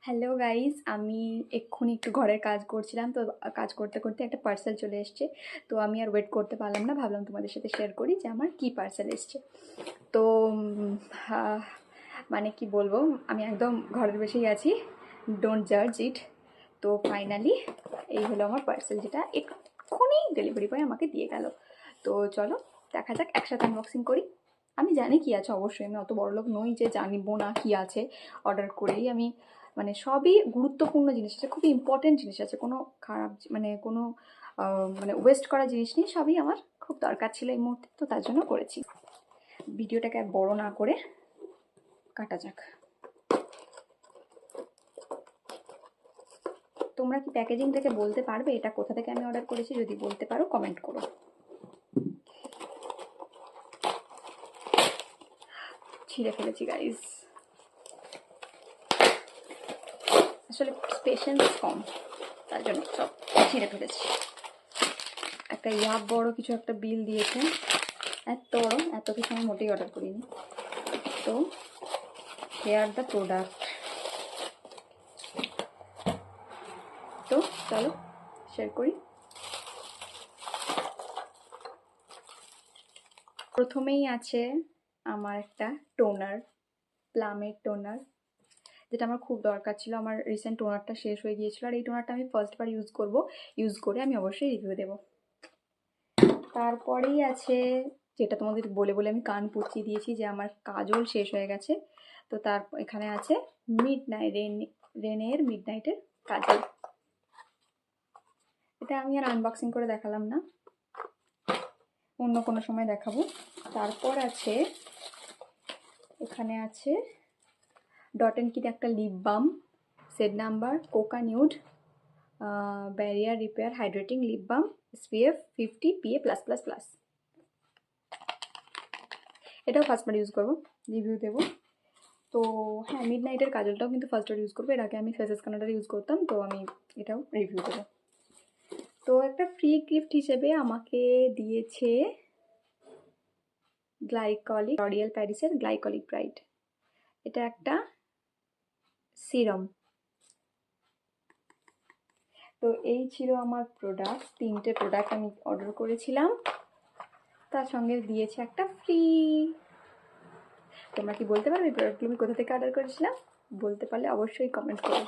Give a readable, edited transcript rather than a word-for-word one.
Hello guys, আমি এক্ষুনি একটু ঘরের কাজ করছিলাম। তো কাজ করতে করতে একটা পার্সেল চলে এসছে। তো আমি আর ওয়েট করতে পারলাম না, ভাবলাম তোমাদের সাথে শেয়ার করি যে আমার কি পার্সেল এসছে। তো আহ, মানে কি বলবো, আমি একদম ঘরের বসেই আছি, ডোন্ট জাজ ইট। তো ফাইনালি এই হলো আমার পার্সেল, যেটা এক্ষুনি ডেলিভারি বয় আমাকে দিয়ে গেল। তো চলো দেখা যাক, একসাথে আনবক্সিং করি। আমি জানি কি আছে, অবশ্যই আমি অত বড় লোক নই যে জানিব না কি আছে। অর্ডার করেই আমি, মানে সবই গুরুত্বপূর্ণ জিনিস আছে, খুবই ইম্পর্টেন্ট জিনিস আছে, কোনো খারাপ মানে কোনো মানে ওয়েস্ট করা জিনিস নেই, সবই আমার খুব দরকার ছিল এই মুহূর্তে, তো তার জন্য করেছি। ভিডিওটাকে আর বড় না করে কাটা যাক। তোমরা কি প্যাকেজিং থেকে বলতে পারবে এটা কোথা থেকে আমি অর্ডার করেছি? যদি বলতে পারো কমেন্ট করো। ছিঁড়ে ফেলেছি গাইস, আসলে পেশেন্স কম, তার জন্য সব ছিঁড়ে ফেলেছি। একটা বড় কিছু একটা বিল দিয়েছে, এত বড়, এত কিছু আমি মোটেই অর্ডার করিনি। তো হেয়ার দ্য প্রোডাক্ট। তো চলো শেয়ার করি। প্রথমেই আছে আমার একটা টোনার, প্লামের টোনার, যেটা আমার খুব দরকার ছিল। আমার রিসেন্ট টোনারটা শেষ হয়ে গিয়েছিল, আর এই টোনারটা আমি ফার্স্টবার ইউজ করে আমি অবশ্যই রিভিউ দেব। তারপরেই আছে, যেটা তোমাদের বলে বলে আমি কান পচিয়ে দিয়েছি, যে আমার কাজল শেষ হয়ে গেছে। তো তার এখানে আছে রেনের মিড নাইটের কাজল। এটা আমি আর আনবক্সিং করে দেখালাম না, অন্য কোনো সময় দেখাবো। তারপর আছে, এখানে আছে ডট অ্যান্ড কিট একটা lip balm, set number cocoa nude barrier repair hydrating lip balm, SPF 50 PA+++। এটাও ফার্স্টবার ইউজ করবো, রিভিউ দেবো। তো হ্যাঁ, মিড নাইটের কাজলটাও কিন্তু ফার্স্টবার ইউজ করবো, এর আগে আমি ফেসেস কানাডার ইউজ করতাম, তো আমি এটাও রিভিউ দেবো। তো একটা ফ্রি গিফট হিসেবে আমাকে দিয়েছে গ্লাইকলিক, লরিয়াল প্যারিসের গ্লাইকলিক ব্রাইট। এটা একটা সিরাম। তো এই ছিল আমার প্রোডাক্ট, 3টে প্রোডাক্ট আমি অর্ডার করেছিলাম, তার সঙ্গে দিয়েছে একটা ফ্রি। তোমরা কি বলতে পারবে এই প্রোডাক্টগুলো আমি কোথা থেকে অর্ডার করেছিলাম? বলতে পারলে অবশ্যই কমেন্ট করো।